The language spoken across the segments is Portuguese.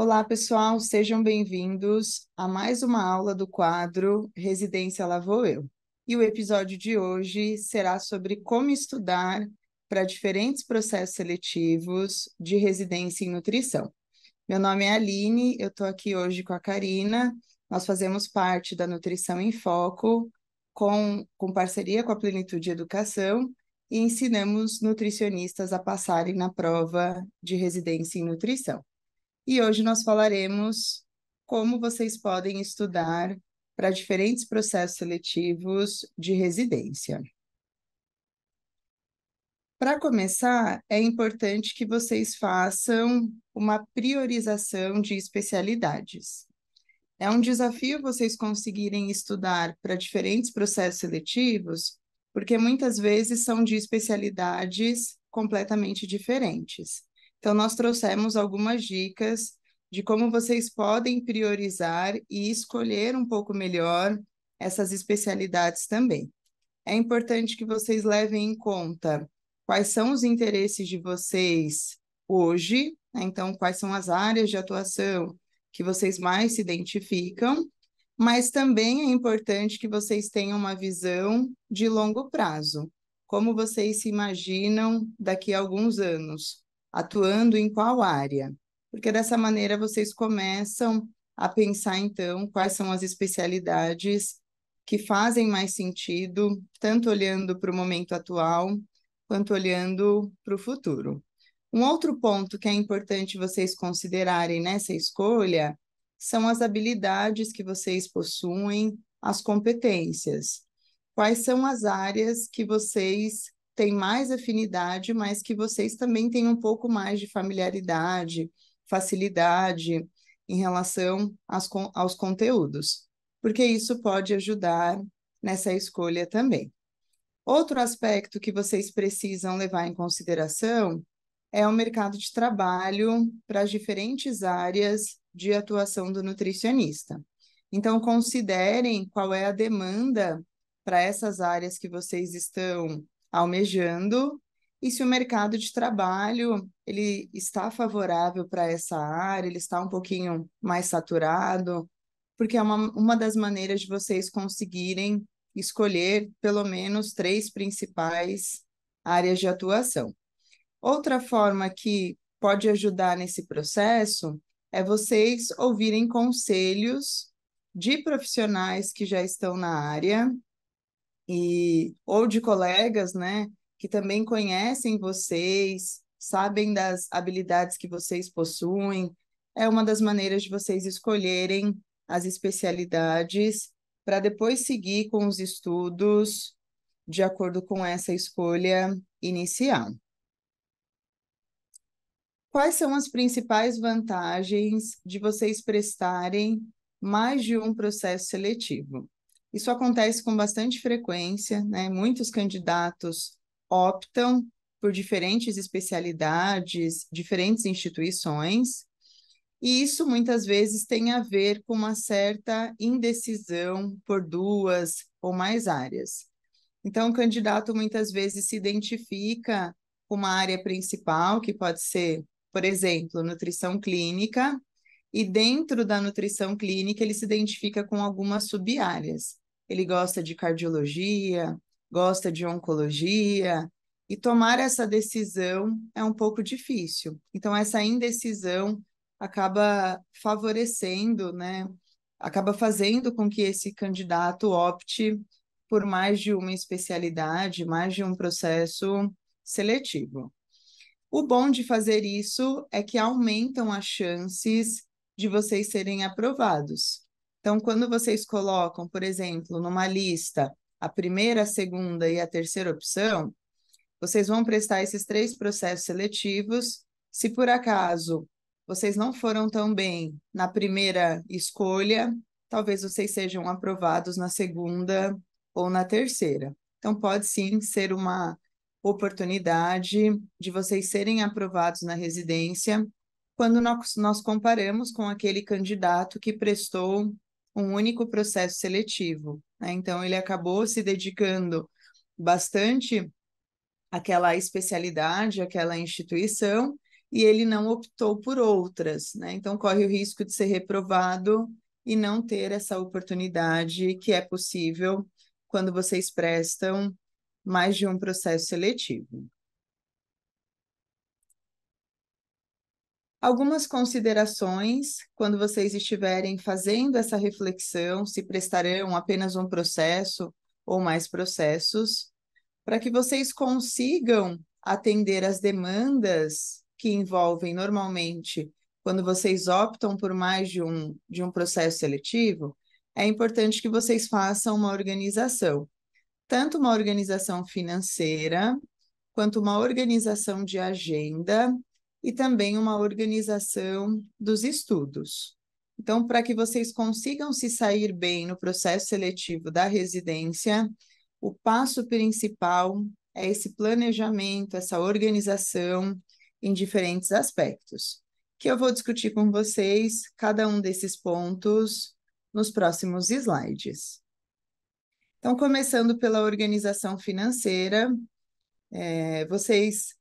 Olá, pessoal, sejam bem-vindos a mais uma aula do quadro Residência Lá Vou Eu. E o episódio de hoje será sobre como estudar para diferentes processos seletivos de residência em nutrição. Meu nome é Aline, eu estou aqui hoje com a Karina, nós fazemos parte da Nutrição em Foco, com parceria com a Plenitude Educação, e ensinamos nutricionistas a passarem na prova de residência em nutrição. E hoje nós falaremos como vocês podem estudar para diferentes processos seletivos de residência. Para começar, é importante que vocês façam uma priorização de especialidades. É um desafio vocês conseguirem estudar para diferentes processos seletivos, porque muitas vezes são de especialidades completamente diferentes. Então, nós trouxemos algumas dicas de como vocês podem priorizar e escolher um pouco melhor essas especialidades também. É importante que vocês levem em conta quais são os interesses de vocês hoje, né? Então, quais são as áreas de atuação que vocês mais se identificam, mas também é importante que vocês tenham uma visão de longo prazo. Como vocês se imaginam daqui a alguns anos, atuando em qual área? Porque dessa maneira vocês começam a pensar, então, quais são as especialidades que fazem mais sentido, tanto olhando para o momento atual, quanto olhando para o futuro. Um outro ponto que é importante vocês considerarem nessa escolha são as habilidades que vocês possuem, as competências. Quais são as áreas que vocês têm mais afinidade, mas que vocês também têm um pouco mais de familiaridade, facilidade em relação aos conteúdos, porque isso pode ajudar nessa escolha também. Outro aspecto que vocês precisam levar em consideração é o mercado de trabalho para as diferentes áreas de atuação do nutricionista. Então, considerem qual é a demanda para essas áreas que vocês estão almejando e se o mercado de trabalho ele está favorável para essa área, ele está um pouquinho mais saturado, porque é uma das maneiras de vocês conseguirem escolher pelo menos 3 principais áreas de atuação. Outra forma que pode ajudar nesse processo é vocês ouvirem conselhos de profissionais que já estão na área ou de colegas, né, que também conhecem vocês, sabem das habilidades que vocês possuem. É uma das maneiras de vocês escolherem as especialidades para depois seguir com os estudos de acordo com essa escolha inicial. Quais são as principais vantagens de vocês prestarem mais de um processo seletivo? Isso acontece com bastante frequência, né? Muitos candidatos optam por diferentes especialidades, diferentes instituições, e isso muitas vezes tem a ver com uma certa indecisão por 2 ou mais áreas. Então, o candidato muitas vezes se identifica com uma área principal, que pode ser, por exemplo, nutrição clínica, e dentro da nutrição clínica ele se identifica com algumas sub-áreas. Ele gosta de cardiologia, gosta de oncologia, e tomar essa decisão é um pouco difícil. Então, essa indecisão acaba favorecendo, né? Acaba fazendo com que esse candidato opte por mais de uma especialidade, mais de um processo seletivo. O bom de fazer isso é que aumentam as chances de vocês serem aprovados. Então, quando vocês colocam, por exemplo, numa lista a primeira, a segunda e a terceira opção, vocês vão prestar esses 3 processos seletivos. Se por acaso vocês não foram tão bem na primeira escolha, talvez vocês sejam aprovados na segunda ou na terceira. Então, pode sim ser uma oportunidade de vocês serem aprovados na residência quando nós comparamos com aquele candidato que prestou um único processo seletivo, né? Então, ele acabou se dedicando bastante àquela especialidade, àquela instituição, e ele não optou por outras, né? Então, corre o risco de ser reprovado e não ter essa oportunidade que é possível quando vocês prestam mais de um processo seletivo. Algumas considerações quando vocês estiverem fazendo essa reflexão, se prestarão apenas um processo ou mais processos, para que vocês consigam atender as demandas que envolvem normalmente, quando vocês optam por mais de um processo seletivo, é importante que vocês façam uma organização, tanto uma organização financeira, quanto uma organização de agenda e também uma organização dos estudos. Então, para que vocês consigam se sair bem no processo seletivo da residência, o passo principal é esse planejamento, essa organização em diferentes aspectos, que eu vou discutir com vocês cada um desses pontos nos próximos slides. Então, começando pela organização financeira, vocês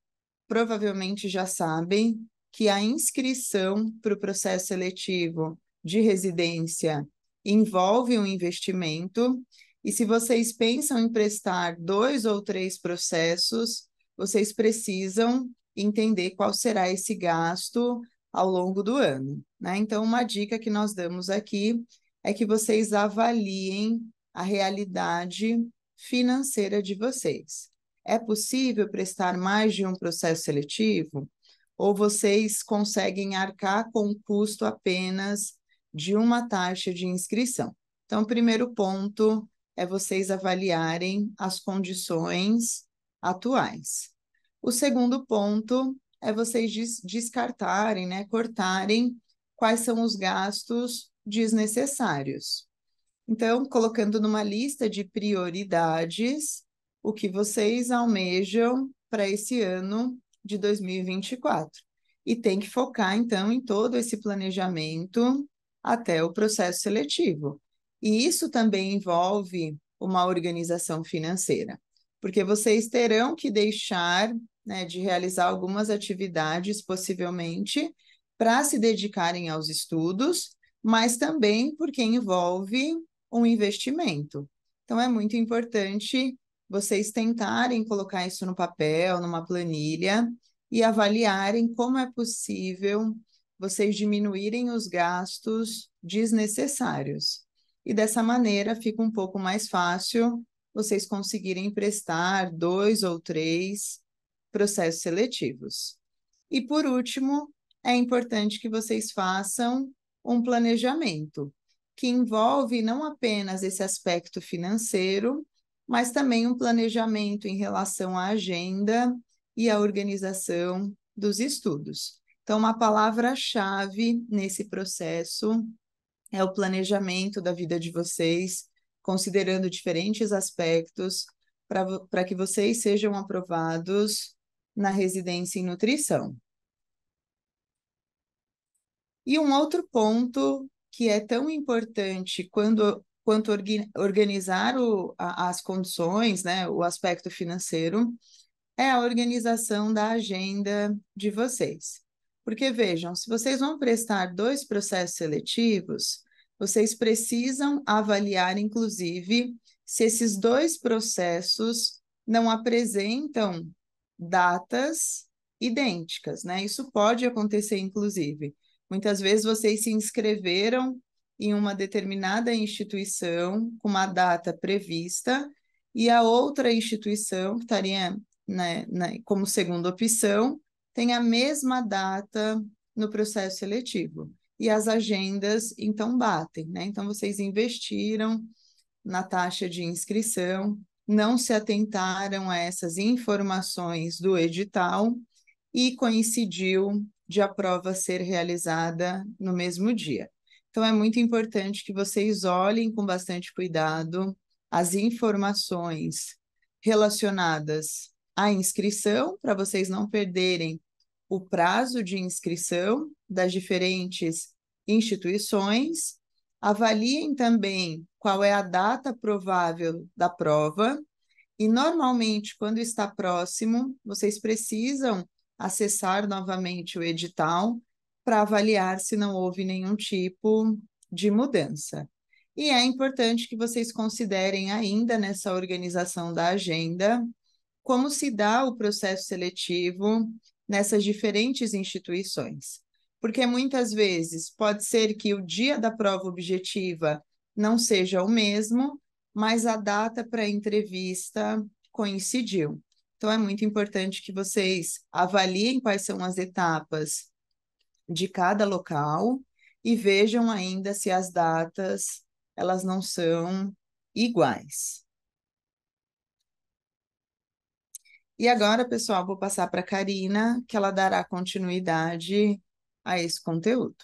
provavelmente já sabem que a inscrição para o processo seletivo de residência envolve um investimento, e se vocês pensam em prestar 2 ou 3 processos, vocês precisam entender qual será esse gasto ao longo do ano, né? Então, uma dica que nós damos aqui é que vocês avaliem a realidade financeira de vocês. É possível prestar mais de um processo seletivo? Ou vocês conseguem arcar com o custo apenas de uma taxa de inscrição? Então, o primeiro ponto é vocês avaliarem as condições atuais. O segundo ponto é vocês descartarem, né, cortarem quais são os gastos desnecessários. Então, colocando numa lista de prioridades, o que vocês almejam para esse ano de 2024. E tem que focar, então, em todo esse planejamento até o processo seletivo. E isso também envolve uma organização financeira, porque vocês terão que deixar, né, de realizar algumas atividades, possivelmente, para se dedicarem aos estudos, mas também porque envolve um investimento. Então, é muito importante vocês tentarem colocar isso no papel, numa planilha, e avaliarem como é possível vocês diminuírem os gastos desnecessários. E dessa maneira fica um pouco mais fácil vocês conseguirem prestar 2 ou 3 processos seletivos. E por último, é importante que vocês façam um planejamento, que envolve não apenas esse aspecto financeiro, mas também um planejamento em relação à agenda e à organização dos estudos. Então, uma palavra-chave nesse processo é o planejamento da vida de vocês, considerando diferentes aspectos para que vocês sejam aprovados na residência em nutrição. E um outro ponto que é tão importante quanto organizar as condições, né, o aspecto financeiro, é a organização da agenda de vocês. Porque, vejam, se vocês vão prestar 2 processos seletivos, vocês precisam avaliar, inclusive, se esses 2 processos não apresentam datas idênticas, né? Isso pode acontecer, inclusive. Muitas vezes vocês se inscreveram em uma determinada instituição com uma data prevista e a outra instituição, que estaria, né, como segunda opção, tem a mesma data no processo seletivo. E as agendas, então, batem, né? Então, vocês investiram na taxa de inscrição, não se atentaram a essas informações do edital e coincidiu de a prova ser realizada no mesmo dia. Então, é muito importante que vocês olhem com bastante cuidado as informações relacionadas à inscrição, para vocês não perderem o prazo de inscrição das diferentes instituições. Avaliem também qual é a data provável da prova e, normalmente, quando está próximo, vocês precisam acessar novamente o edital para avaliar se não houve nenhum tipo de mudança. E é importante que vocês considerem ainda nessa organização da agenda como se dá o processo seletivo nessas diferentes instituições. Porque muitas vezes pode ser que o dia da prova objetiva não seja o mesmo, mas a data para a entrevista coincidiu. Então, é muito importante que vocês avaliem quais são as etapas de cada local e vejam ainda se as datas elas não são iguais. E agora, pessoal, vou passar para a Karina, que ela dará continuidade a esse conteúdo.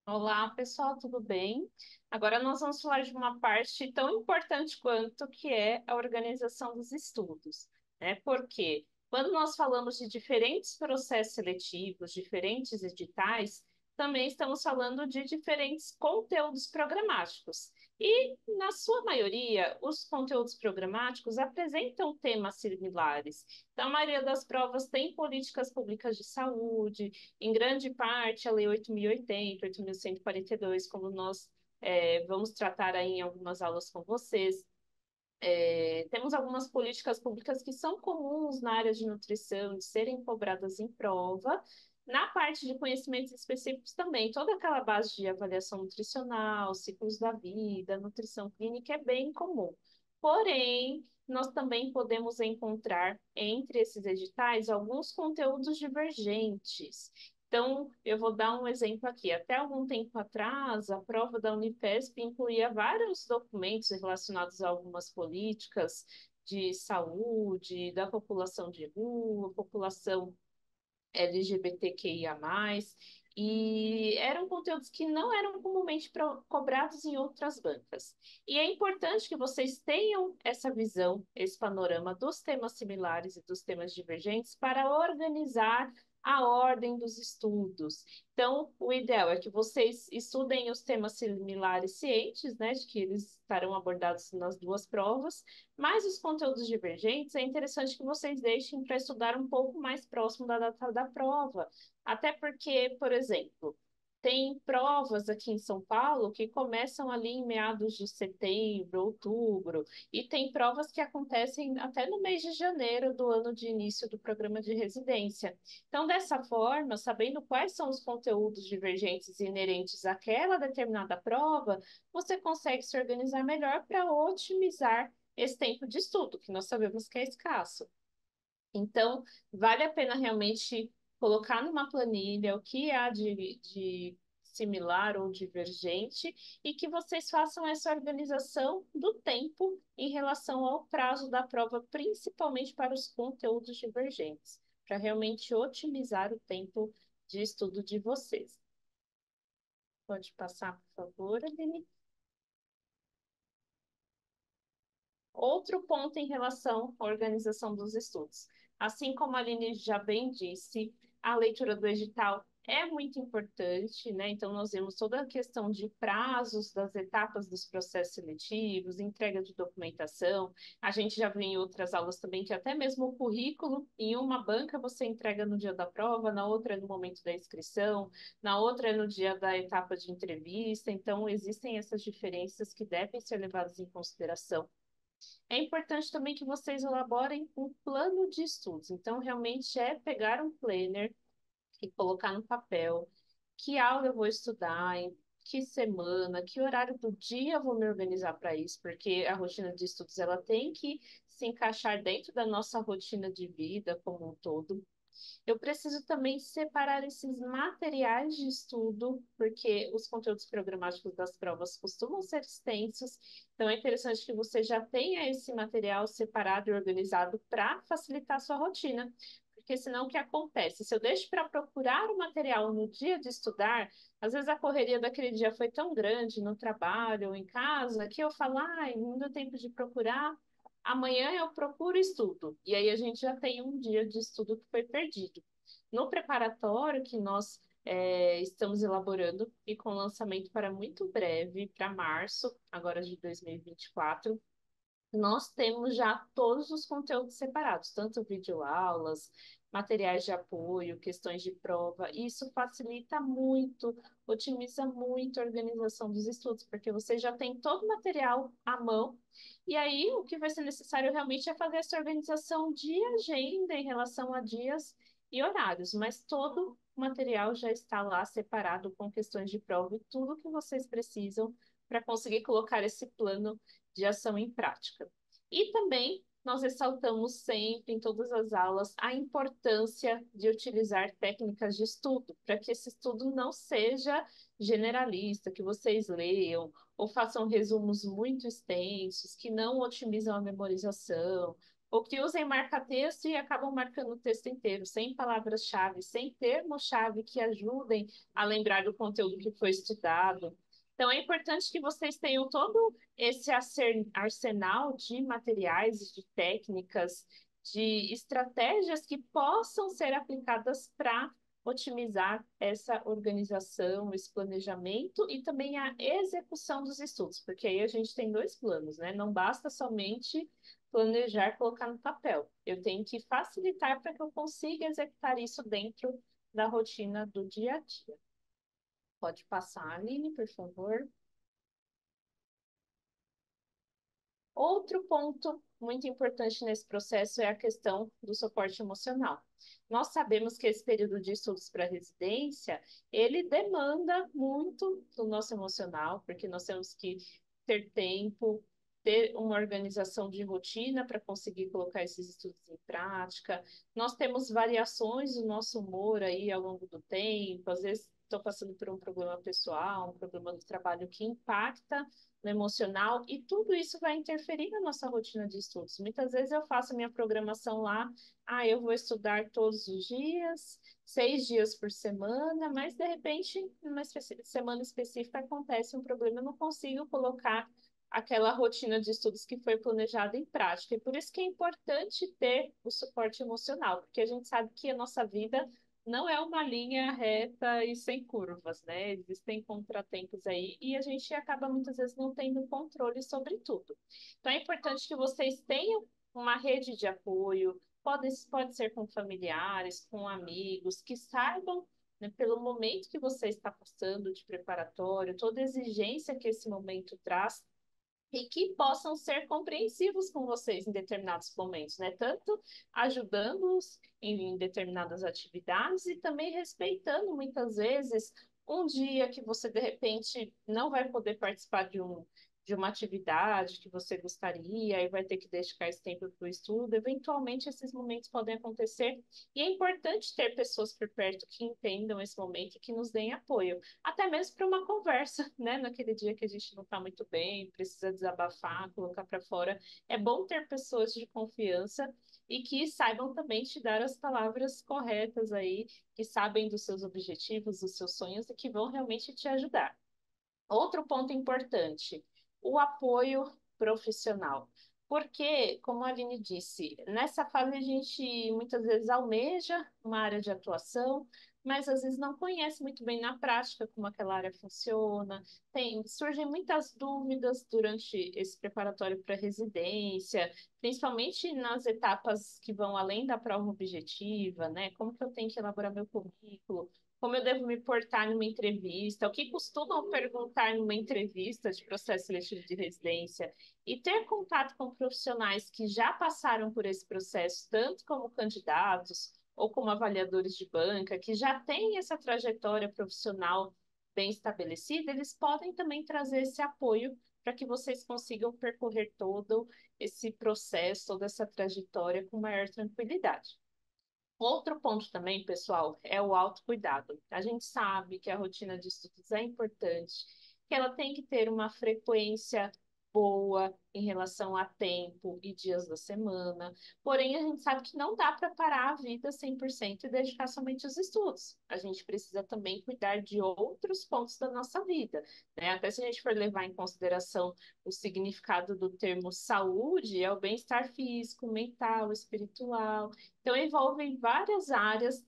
Olá, pessoal, tudo bem? Agora nós vamos falar de uma parte tão importante quanto que é a organização dos estudos, né? Porque quando nós falamos de diferentes processos seletivos, diferentes editais, também estamos falando de diferentes conteúdos programáticos. E, na sua maioria, os conteúdos programáticos apresentam temas similares. Então, a maioria das provas tem políticas públicas de saúde, em grande parte, a Lei 8.080, 8.142, como nós vamos tratar aí em algumas aulas com vocês. Temos algumas políticas públicas que são comuns na área de nutrição, de serem cobradas em prova. Na parte de conhecimentos específicos também, toda aquela base de avaliação nutricional, ciclos da vida, nutrição clínica é bem comum. Porém, nós também podemos encontrar entre esses editais alguns conteúdos divergentes. Então, eu vou dar um exemplo aqui. Até algum tempo atrás, a prova da Unifesp incluía vários documentos relacionados a algumas políticas de saúde, da população de rua, população LGBTQIA+, e eram conteúdos que não eram comumente cobrados em outras bancas. E é importante que vocês tenham essa visão, esse panorama dos temas similares e dos temas divergentes para organizar a ordem dos estudos. Então, o ideal é que vocês estudem os temas similares cientes, né, de que eles estarão abordados nas duas provas, mas os conteúdos divergentes é interessante que vocês deixem para estudar um pouco mais próximo da data da prova. Até porque, por exemplo, tem provas aqui em São Paulo que começam ali em meados de setembro, outubro, e tem provas que acontecem até no mês de janeiro do ano de início do programa de residência. Então, dessa forma, sabendo quais são os conteúdos divergentes e inerentes àquela determinada prova, você consegue se organizar melhor para otimizar esse tempo de estudo, que nós sabemos que é escasso. Então, vale a pena realmente colocar numa planilha o que há de similar ou divergente e que vocês façam essa organização do tempo em relação ao prazo da prova, principalmente para os conteúdos divergentes, para realmente otimizar o tempo de estudo de vocês. Pode passar, por favor, Aline? Outro ponto em relação à organização dos estudos. Assim como a Aline já bem disse, a leitura do edital é muito importante, né? Então, nós vemos toda a questão de prazos das etapas dos processos seletivos, entrega de documentação. A gente já viu em outras aulas também que até mesmo o currículo, em uma banca você entrega no dia da prova, na outra é no momento da inscrição, na outra é no dia da etapa de entrevista. Então, existem essas diferenças que devem ser levadas em consideração. É importante também que vocês elaborem um plano de estudos. Então, realmente é pegar um planner e colocar no papel que aula eu vou estudar, em que semana, que horário do dia eu vou me organizar para isso, porque a rotina de estudos ela tem que se encaixar dentro da nossa rotina de vida como um todo. Eu preciso também separar esses materiais de estudo, porque os conteúdos programáticos das provas costumam ser extensos, então é interessante que você já tenha esse material separado e organizado para facilitar a sua rotina. Porque senão o que acontece? Se eu deixo para procurar o material no dia de estudar, às vezes a correria daquele dia foi tão grande no trabalho ou em casa que eu falo, ai, não deu tempo de procurar. Amanhã eu procuro estudo. E aí a gente já tem um dia de estudo que foi perdido. No preparatório que nós estamos elaborando e com lançamento para muito breve, para março, agora de 2024, nós temos já todos os conteúdos separados, tanto videoaulas, materiais de apoio, questões de prova. E isso facilita muito, otimiza muito a organização dos estudos, porque você já tem todo o material à mão, e aí o que vai ser necessário realmente é fazer essa organização de agenda em relação a dias e horários, mas todo o material já está lá separado com questões de prova e tudo que vocês precisam para conseguir colocar esse plano de ação em prática. E também nós ressaltamos sempre em todas as aulas a importância de utilizar técnicas de estudo, para que esse estudo não seja generalista, que vocês leiam ou façam resumos muito extensos, que não otimizam a memorização, ou que usem marca-texto e acabam marcando o texto inteiro, sem palavras-chave, sem termos-chave que ajudem a lembrar do conteúdo que foi estudado. Então, é importante que vocês tenham todo esse arsenal de materiais, de técnicas, de estratégias que possam ser aplicadas para otimizar essa organização, esse planejamento e também a execução dos estudos, porque aí a gente tem dois planos, né? Não basta somente planejar, colocar no papel. Eu tenho que facilitar para que eu consiga executar isso dentro da rotina do dia a dia. Pode passar, Aline, por favor. Outro ponto muito importante nesse processo é a questão do suporte emocional. Nós sabemos que esse período de estudos para residência, ele demanda muito do nosso emocional, porque nós temos que ter tempo, ter uma organização de rotina para conseguir colocar esses estudos em prática. Nós temos variações do nosso humor aí ao longo do tempo, às vezes estou passando por um problema pessoal, um problema do trabalho que impacta no emocional, e tudo isso vai interferir na nossa rotina de estudos. Muitas vezes eu faço minha programação lá, eu vou estudar todos os dias, 6 dias por semana, mas de repente, numa semana específica, acontece um problema, eu não consigo colocar aquela rotina de estudos que foi planejada em prática. E por isso que é importante ter o suporte emocional, porque a gente sabe que a nossa vida não é uma linha reta e sem curvas, né? Existem contratempos aí e a gente acaba muitas vezes não tendo controle sobre tudo. Então é importante que vocês tenham uma rede de apoio, pode ser com familiares, com amigos, que saibam, né, pelo momento que você está passando de preparatório, toda a exigência que esse momento traz, e que possam ser compreensivos com vocês em determinados momentos, né? Tanto ajudando-os em determinadas atividades e também respeitando muitas vezes um dia que você de repente não vai poder participar de uma atividade que você gostaria e vai ter que dedicar esse tempo para o estudo. Eventualmente, esses momentos podem acontecer e é importante ter pessoas por perto que entendam esse momento e que nos deem apoio até mesmo para uma conversa, né? Naquele dia que a gente não está muito bem, precisa desabafar, colocar para fora. É bom ter pessoas de confiança e que saibam também te dar as palavras corretas aí, que sabem dos seus objetivos, dos seus sonhos e que vão realmente te ajudar. Outro ponto importante, o apoio profissional. Porque, como a Aline disse, nessa fase a gente muitas vezes almeja uma área de atuação, mas às vezes não conhece muito bem na prática como aquela área funciona. Surgem muitas dúvidas durante esse preparatório para residência, principalmente nas etapas que vão além da prova objetiva, né? Como que eu tenho que elaborar meu currículo? Como eu devo me portar numa entrevista, o que costumam perguntar numa entrevista de processo seletivo de residência, e ter contato com profissionais que já passaram por esse processo, tanto como candidatos ou como avaliadores de banca, que já têm essa trajetória profissional bem estabelecida, eles podem também trazer esse apoio para que vocês consigam percorrer todo esse processo, toda essa trajetória com maior tranquilidade. Outro ponto também, pessoal, é o autocuidado. A gente sabe que a rotina de estudos é importante, que ela tem que ter uma frequência boa em relação a tempo e dias da semana. Porém, a gente sabe que não dá para parar a vida 100% e dedicar somente aos estudos. A gente precisa também cuidar de outros pontos da nossa vida, né? Até se a gente for levar em consideração o significado do termo saúde, é o bem-estar físico, mental, espiritual. Então, envolvem várias áreas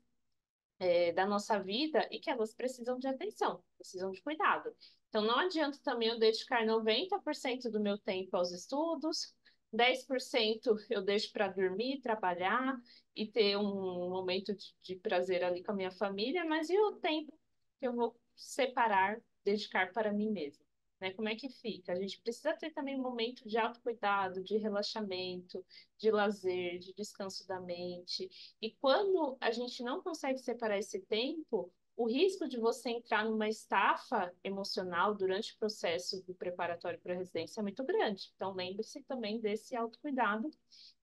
da nossa vida e que elas precisam de atenção, precisam de cuidado. Então, não adianta também eu dedicar 90% do meu tempo aos estudos, 10% eu deixo para dormir, trabalhar e ter um momento de prazer ali com a minha família, mas e o tempo que eu vou separar, dedicar para mim mesma? Né? Como é que fica? A gente precisa ter também um momento de autocuidado, de relaxamento, de lazer, de descanso da mente. E quando a gente não consegue separar esse tempo, o risco de você entrar numa estafa emocional durante o processo do preparatório para a residência é muito grande. Então, lembre-se também desse autocuidado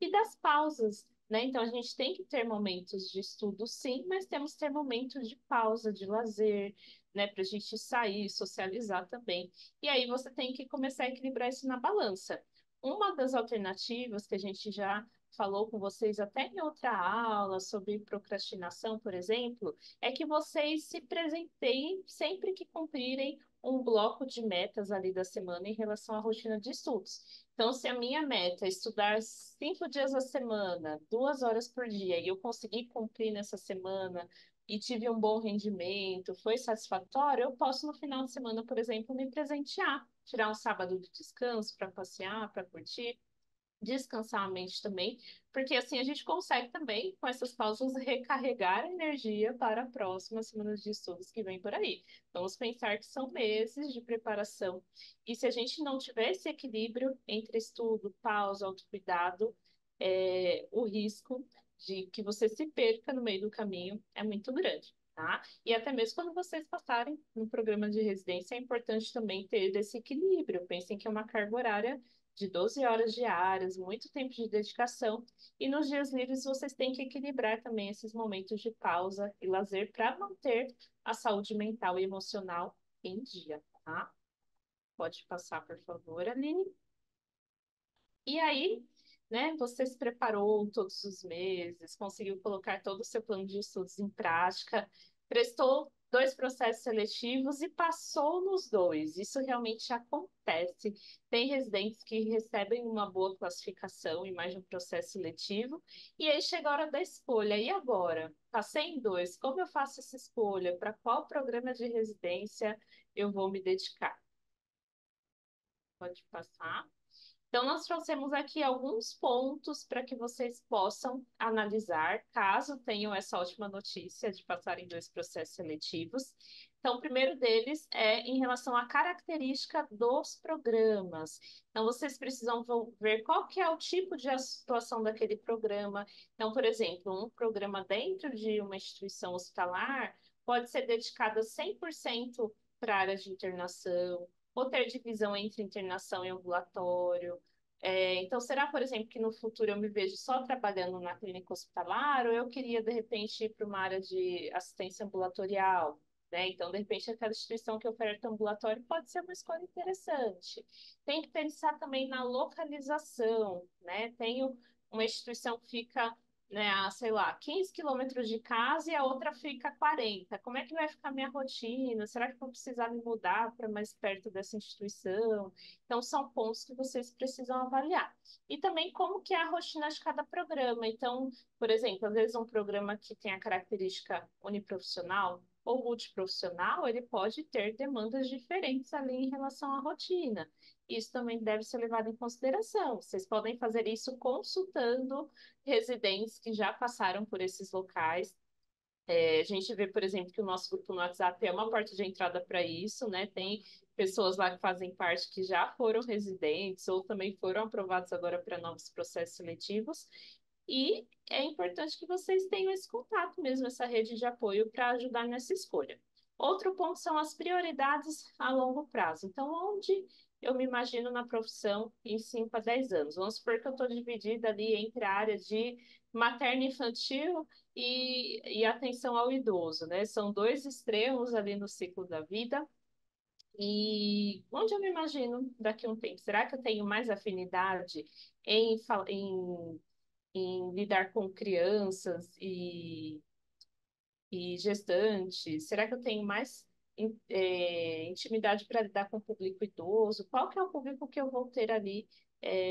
e das pausas, né? Então, a gente tem que ter momentos de estudo, sim, mas temos que ter momentos de pausa, de lazer, né? Para a gente sair, socializar também. E aí você tem que começar a equilibrar isso na balança. Uma das alternativas que a gente já falou com vocês até em outra aula sobre procrastinação, por exemplo, é que vocês se presenteiem sempre que cumprirem um bloco de metas ali da semana em relação à rotina de estudos. Então, se a minha meta é estudar 5 dias a semana, 2 horas por dia, e eu consegui cumprir nessa semana e tive um bom rendimento, foi satisfatório, eu posso no final de semana, por exemplo, me presentear, tirar um sábado de descanso para passear, para curtir, descansar a mente também, porque assim a gente consegue também, com essas pausas, recarregar a energia para a próxima semana de estudos que vem por aí. Vamos pensar que são meses de preparação, e se a gente não tiver esse equilíbrio entre estudo, pausa, autocuidado, o risco de que você se perca no meio do caminho é muito grande. Tá? E até mesmo quando vocês passarem no programa de residência, é importante também ter esse equilíbrio. Pensem que é uma carga horária de 12 horas diárias, muito tempo de dedicação. E nos dias livres vocês têm que equilibrar também esses momentos de pausa e lazer para manter a saúde mental e emocional em dia, tá? Pode passar, por favor, Aline. E aí, né, você se preparou todos os meses, conseguiu colocar todo o seu plano de estudos em prática, prestou 2 processos seletivos e passou nos dois. Isso realmente acontece. Tem residentes que recebem uma boa classificação em mais de um processo seletivo, e aí chega a hora da escolha. E agora? Passei em dois, como eu faço essa escolha? Para qual programa de residência eu vou me dedicar? Pode passar. Então, nós trouxemos aqui alguns pontos para que vocês possam analisar, caso tenham essa ótima notícia de passarem 2 processos seletivos. Então, o primeiro deles é em relação à característica dos programas. Então, vocês precisam ver qual que é o tipo de atuação daquele programa. Então, por exemplo, um programa dentro de uma instituição hospitalar pode ser dedicado 100% para a área de internação, ou ter divisão entre internação e ambulatório. Então, será, por exemplo, que no futuro eu me vejo só trabalhando na clínica hospitalar, ou eu queria, de repente, ir para uma área de assistência ambulatorial, né? Então, de repente, aquela instituição que oferta ambulatório pode ser uma escolha interessante. Tem que pensar também na localização, né? Tenho uma instituição que fica, né, a, sei lá, 15 quilômetros de casa e a outra fica a 40. Como é que vai ficar a minha rotina? Será que vou precisar me mudar para mais perto dessa instituição? Então, são pontos que vocês precisam avaliar. E também como que é a rotina de cada programa. Então, por exemplo, às vezes um programa que tem a característica uniprofissional ou multiprofissional, ele pode ter demandas diferentes ali em relação à rotina. Isso também deve ser levado em consideração. Vocês podem fazer isso consultando residentes que já passaram por esses locais. A gente vê, por exemplo, que o nosso grupo no WhatsApp é uma porta de entrada para isso, né? Tem pessoas lá que fazem parte que já foram residentes ou também foram aprovados agora para novos processos seletivos. E é importante que vocês tenham esse contato mesmo, essa rede de apoio para ajudar nessa escolha. Outro ponto são as prioridades a longo prazo. Então, onde eu me imagino na profissão em 5 a 10 anos? Vamos supor que eu estou dividida ali entre a área de materno infantil e atenção ao idoso, né? São dois extremos ali no ciclo da vida. E onde eu me imagino daqui a um tempo? Será que eu tenho mais afinidade em lidar com crianças e gestantes? Será que eu tenho mais intimidade para lidar com o público idoso? Qual que é o público que eu vou ter ali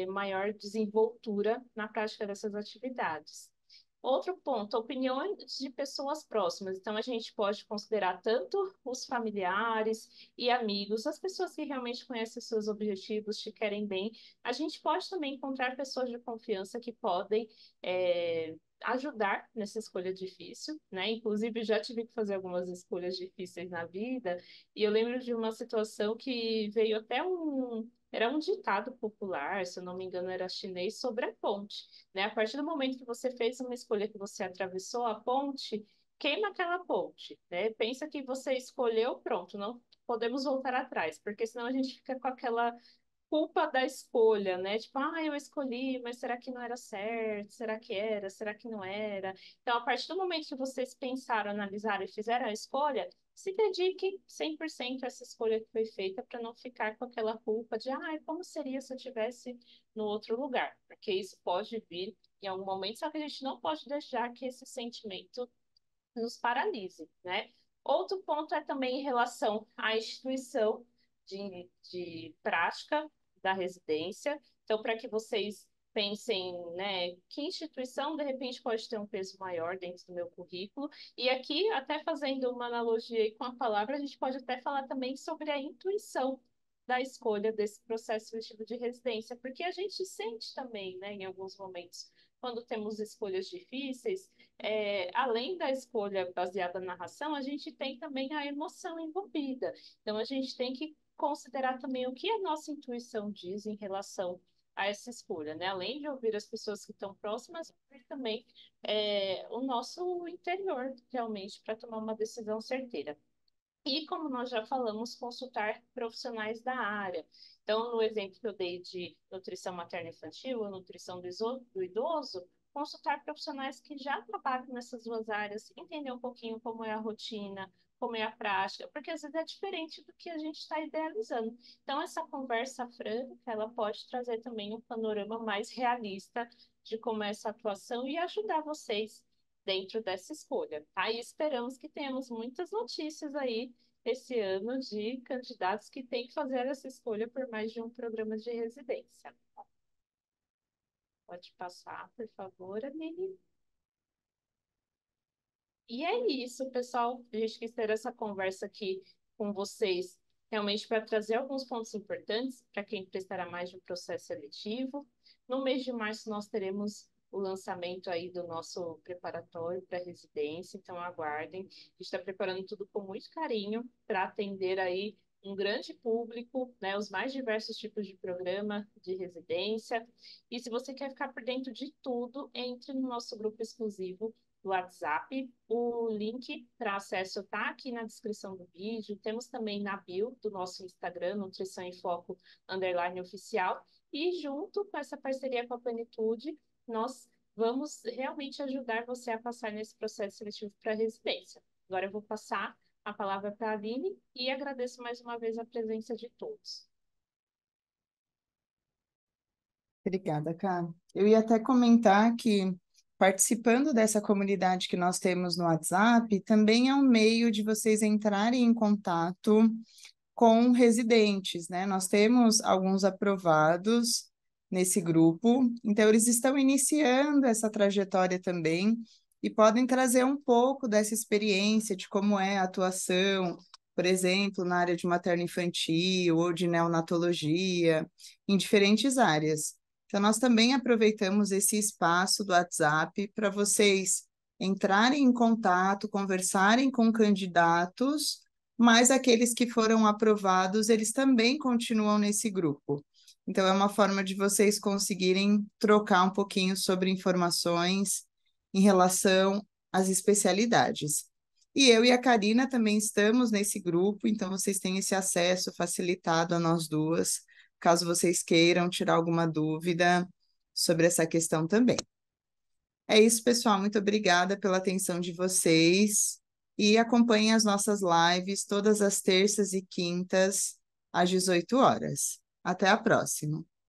maior desenvoltura na prática dessas atividades? Outro ponto, opiniões de pessoas próximas. Então, a gente pode considerar tanto os familiares e amigos, as pessoas que realmente conhecem os seus objetivos, te querem bem. A gente pode também encontrar pessoas de confiança que podem ajudar nessa escolha difícil, né? Inclusive, já tive que fazer algumas escolhas difíceis na vida, e eu lembro de uma situação que veio até era um ditado popular, se eu não me engano, era chinês, sobre a ponte, né? A partir do momento que você fez uma escolha, que você atravessou a ponte, queima aquela ponte, né? Pensa que você escolheu, pronto, não podemos voltar atrás, porque senão a gente fica com aquela culpa da escolha, né? Tipo, eu escolhi, mas será que não era certo? Será que era? Será que não era? Então, a partir do momento que vocês pensaram, analisaram e fizeram a escolha, se dedique 100% a essa escolha que foi feita para não ficar com aquela culpa de, como seria se eu tivesse no outro lugar? Porque isso pode vir em algum momento, só que a gente não pode deixar que esse sentimento nos paralise, né? Outro ponto é também em relação à instituição de prática da residência. Então, para que vocês pensem, né, que instituição de repente pode ter um peso maior dentro do meu currículo. E aqui, até fazendo uma analogia aí com a palavra, a gente pode até falar também sobre a intuição da escolha desse processo seletivo de residência, porque a gente sente também, né, em alguns momentos, quando temos escolhas difíceis, além da escolha baseada na ração, a gente tem também a emoção envolvida. Então, a gente tem que considerar também o que a nossa intuição diz em relação a essa escolha, né? Além de ouvir as pessoas que estão próximas, ouvir também o nosso interior, realmente, para tomar uma decisão certeira. E, como nós já falamos, consultar profissionais da área. Então, no exemplo que eu dei de nutrição materno-infantil ou nutrição do idoso, consultar profissionais que já trabalham nessas duas áreas, entender um pouquinho como é a rotina, como é a prática, porque às vezes é diferente do que a gente está idealizando. Então, essa conversa franca, ela pode trazer também um panorama mais realista de como é essa atuação e ajudar vocês dentro dessa escolha, tá? E esperamos que tenhamos muitas notícias aí esse ano de candidatos que têm que fazer essa escolha por mais de um programa de residência. Pode passar, por favor, Aline. E é isso, pessoal. A gente quis ter essa conversa aqui com vocês, realmente para trazer alguns pontos importantes para quem prestará mais de um processo seletivo. No mês de março, nós teremos o lançamento aí do nosso preparatório para residência, então aguardem. A gente está preparando tudo com muito carinho para atender aí um grande público, né, os mais diversos tipos de programa de residência. E se você quer ficar por dentro de tudo, entre no nosso grupo exclusivo do WhatsApp. O link para acesso está aqui na descrição do vídeo. Temos também na bio do nosso Instagram, Nutrição em Foco _oficial. E junto com essa parceria com a Plenitude, nós vamos realmente ajudar você a passar nesse processo seletivo para residência. Agora eu vou passar a palavra para a Aline e agradeço mais uma vez a presença de todos. Obrigada, Cá. Eu ia até comentar que participando dessa comunidade que nós temos no WhatsApp, também é um meio de vocês entrarem em contato com residentes, né? Nós temos alguns aprovados nesse grupo, então eles estão iniciando essa trajetória também e podem trazer um pouco dessa experiência de como é a atuação, por exemplo, na área de materno-infantil ou de neonatologia, em diferentes áreas. Então, nós também aproveitamos esse espaço do WhatsApp para vocês entrarem em contato, conversarem com candidatos, mas aqueles que foram aprovados, eles também continuam nesse grupo. Então, é uma forma de vocês conseguirem trocar um pouquinho sobre informações em relação às especialidades. E eu e a Karina também estamos nesse grupo, então vocês têm esse acesso facilitado a nós duas, caso vocês queiram tirar alguma dúvida sobre essa questão também. É isso, pessoal. Muito obrigada pela atenção de vocês. E acompanhem as nossas lives todas as terças e quintas, às 18 horas. Até a próxima.